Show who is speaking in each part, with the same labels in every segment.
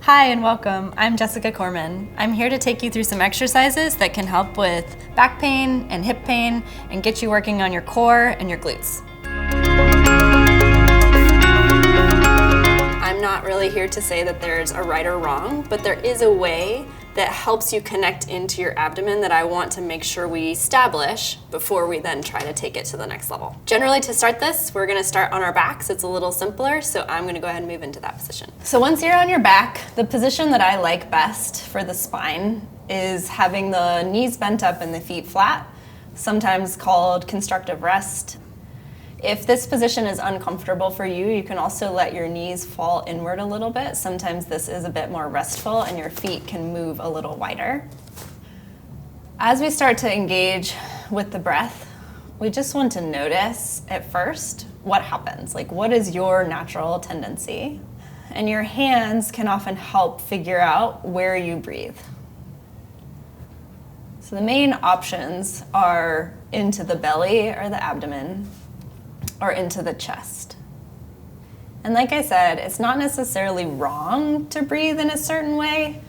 Speaker 1: Hi and welcome. I'm Jessica Corman. I'm here to take you through some exercises that can help with back pain and hip pain and get you working on your core and your glutes. I'm not really here to say that there's a right or wrong, but there is a way that helps you connect into your abdomen that I want to make sure we establish before we then try to take it to the next level. Generally, to start this, we're gonna start on our backs. It's a little simpler, so I'm gonna go ahead and move into that position. So once you're on your back, the position that I like best for the spine is having the knees bent up and the feet flat, sometimes called constructive rest. If this position is uncomfortable for you, you can also let your knees fall inward a little bit. Sometimes this is a bit more restful and your feet can move a little wider. As we start to engage with the breath, we just want to notice at first what happens. Like, what is your natural tendency? And your hands can often help figure out where you breathe. So the main options are into the belly or the abdomen, or into the chest. And like I said, it's not necessarily wrong to breathe in a certain way.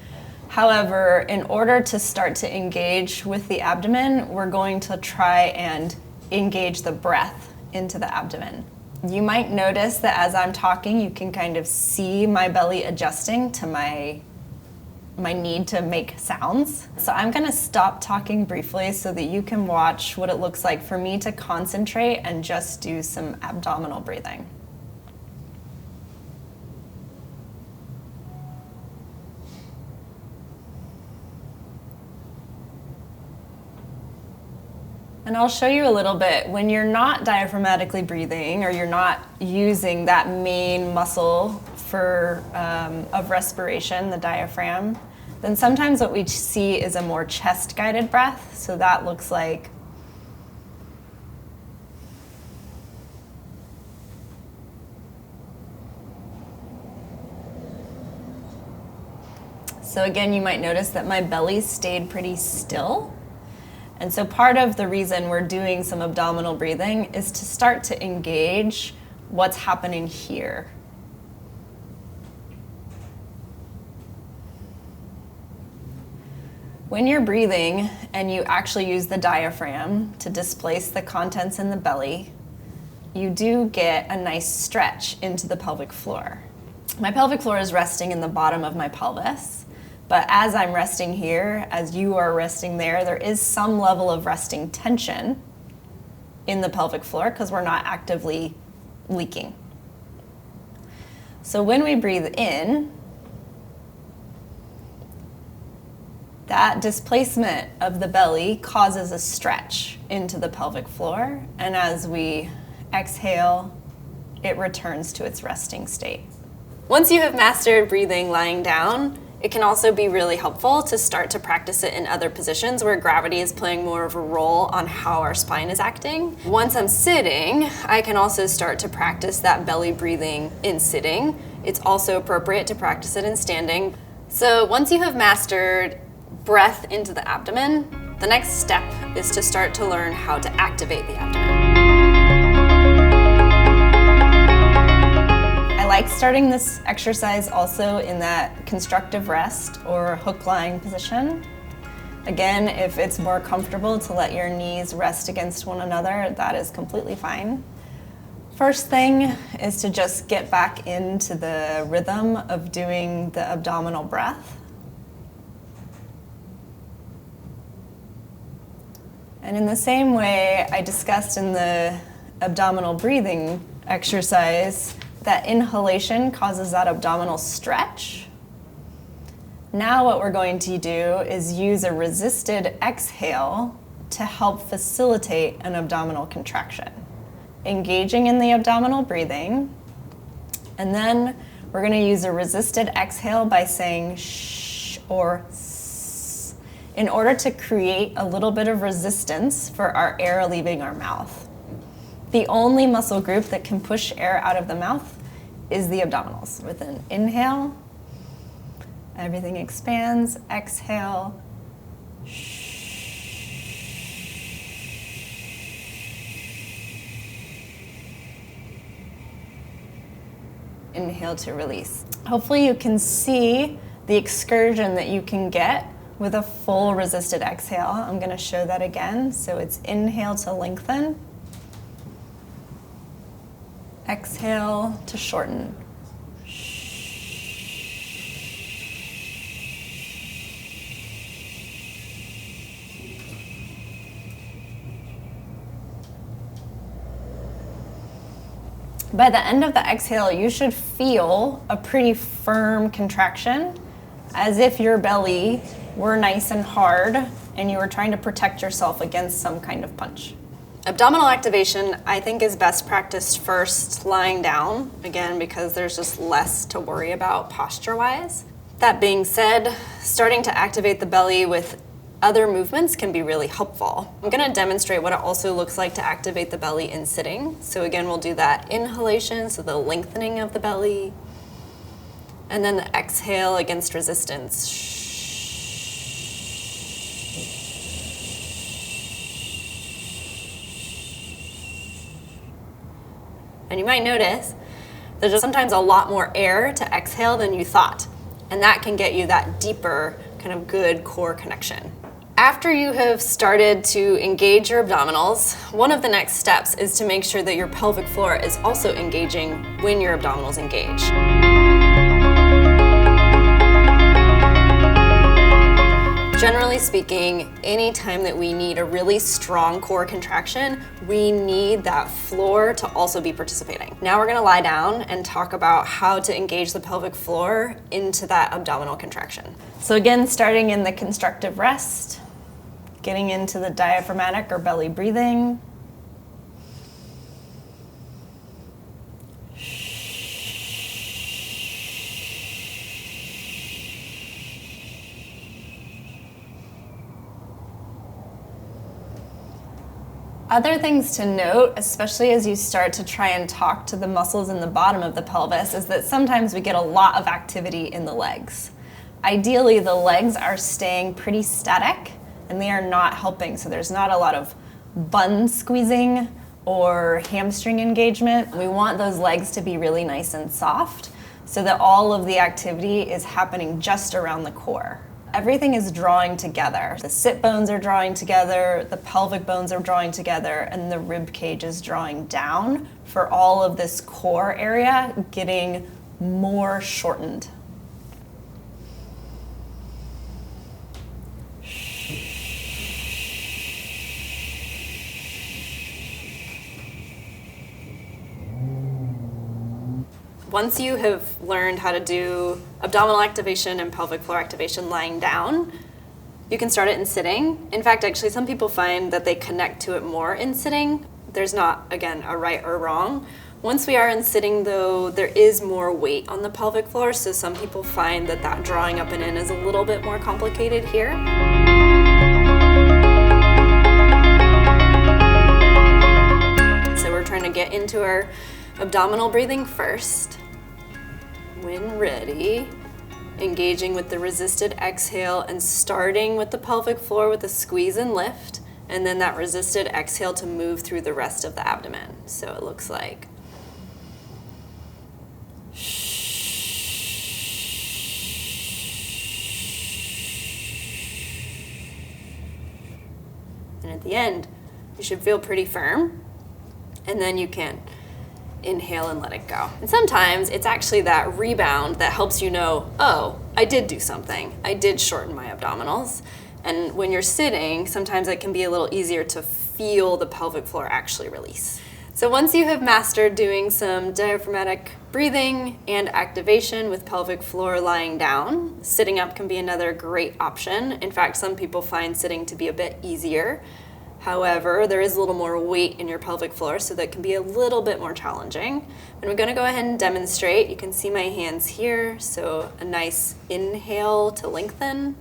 Speaker 1: However, in order to start to engage with the abdomen, we're going to try and engage the breath into the abdomen. You might notice that as I'm talking, you can kind of see my belly adjusting to my need to make sounds. So I'm gonna stop talking briefly so that you can watch what it looks like for me to concentrate and just do some abdominal breathing. And I'll show you a little bit. When you're not diaphragmatically breathing or you're not using that main muscle of respiration, the diaphragm, then sometimes what we see is a more chest-guided breath. So that looks like so again, you might notice that my belly stayed pretty still. And so part of the reason we're doing some abdominal breathing is to start to engage what's happening here. When you're breathing and you actually use the diaphragm to displace the contents in the belly, you do get a nice stretch into the pelvic floor. My pelvic floor is resting in the bottom of my pelvis, but as I'm resting here, as you are resting there, there is some level of resting tension in the pelvic floor because we're not actively leaking. So when we breathe in, that displacement of the belly causes a stretch into the pelvic floor, and as we exhale, it returns to its resting state. Once you have mastered breathing lying down, it can also be really helpful to start to practice it in other positions where gravity is playing more of a role on how our spine is acting. Once I'm sitting, I can also start to practice that belly breathing in sitting. It's also appropriate to practice it in standing. So once you have mastered breath into the abdomen, the next step is to start to learn how to activate the abdomen. I like starting this exercise also in that constructive rest or hook lying position. Again, if it's more comfortable to let your knees rest against one another, that is completely fine. First thing is to just get back into the rhythm of doing the abdominal breath. And in the same way I discussed in the abdominal breathing exercise, that inhalation causes that abdominal stretch. Now what we're going to do is use a resisted exhale to help facilitate an abdominal contraction. Engaging in the abdominal breathing, and then we're going to use a resisted exhale by saying shh or in order to create a little bit of resistance for our air leaving our mouth. The only muscle group that can push air out of the mouth is the abdominals. With an inhale, everything expands. Exhale, inhale to release. Hopefully you can see
Speaker 2: the excursion that you can get with a full resisted exhale. I'm going to show that again. So it's inhale to lengthen, exhale to shorten. By the end of the exhale, you should feel a pretty firm contraction, as if your belly were nice and hard and you were trying to protect yourself against some kind of punch.
Speaker 1: Abdominal activation, I think, is best practiced first lying down, again, because there's just less to worry about posture-wise. That being said, starting to activate the belly with other movements can be really helpful. I'm going to demonstrate what it also looks like to activate the belly in sitting. So again, we'll do that inhalation, so the lengthening of the belly, and then the exhale against resistance. And you might notice there's sometimes a lot more air to exhale than you thought, and that can get you that deeper kind of good core connection. After you have started to engage your abdominals, one of the next steps is to make sure that your pelvic floor is also engaging when your abdominals engage. Generally speaking, anytime that we need a really strong core contraction, we need that floor to also be participating. Now we're gonna lie down and talk about how to engage the pelvic floor into that abdominal contraction.
Speaker 2: So again, starting in the constructive rest, getting into the diaphragmatic or belly breathing. Other things to note, especially as you start to try and talk to the muscles in the bottom of the pelvis, is that sometimes we get a lot of activity in the legs. Ideally, the legs are staying pretty static and they are not helping. So there's not a lot of bun squeezing or hamstring engagement. We want those legs to be really nice and soft so that all of the activity is happening just around the core. Everything is drawing together. The sit bones are drawing together, the pelvic bones are drawing together, and the rib cage is drawing down for all of this core area getting more shortened.
Speaker 1: Once you have learned how to do abdominal activation and pelvic floor activation lying down, you can start it in sitting. In fact, actually, some people find that they connect to it more in sitting. There's not, again, a right or wrong. Once we are in sitting, though, there is more weight on the pelvic floor, so some people find that that drawing up and in is a little bit more complicated here. So we're trying to get into our abdominal breathing first. When ready, engaging with the resisted exhale and starting with the pelvic floor with a squeeze and lift, and then that resisted exhale to move through the rest of the abdomen. So it looks like and at the end, you should feel pretty firm, and then you can inhale and let it go. And sometimes it's actually that rebound that helps you know, oh, I did do something. I did shorten my abdominals. And when you're sitting, sometimes it can be a little easier to feel the pelvic floor actually release. So once you have mastered doing some diaphragmatic breathing and activation with pelvic floor lying down, sitting up can be another great option. In fact, some people find sitting to be a bit easier. However, there is a little more weight in your pelvic floor, so that can be a little bit more challenging. And we're going to go ahead and demonstrate. You can see my hands here, so a nice inhale to lengthen,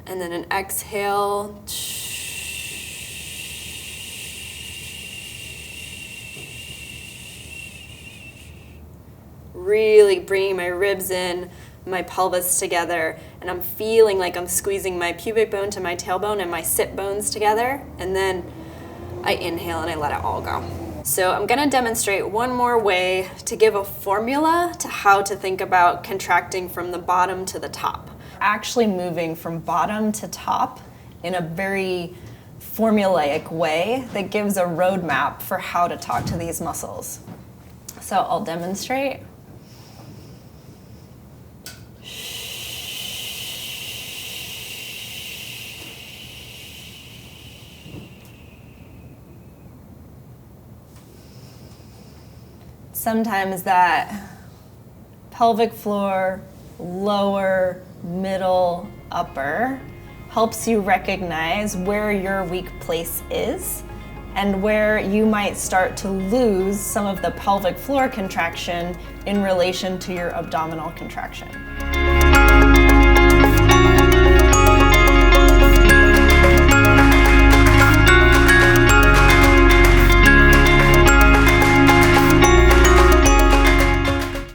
Speaker 1: and then an exhale. Really bringing my ribs in, my pelvis together, and I'm feeling like I'm squeezing my pubic bone to my tailbone and my sit bones together, and then I inhale and I let it all go. So I'm gonna demonstrate one more way to give a formula to how to think about contracting from the bottom to the top.
Speaker 2: Actually moving from bottom to top in a very formulaic way that gives a roadmap for how to talk to these muscles. So I'll demonstrate. Sometimes that pelvic floor, lower, middle, upper helps you recognize where your weak place is and where you might start to lose some of the pelvic floor contraction in relation to your abdominal contraction.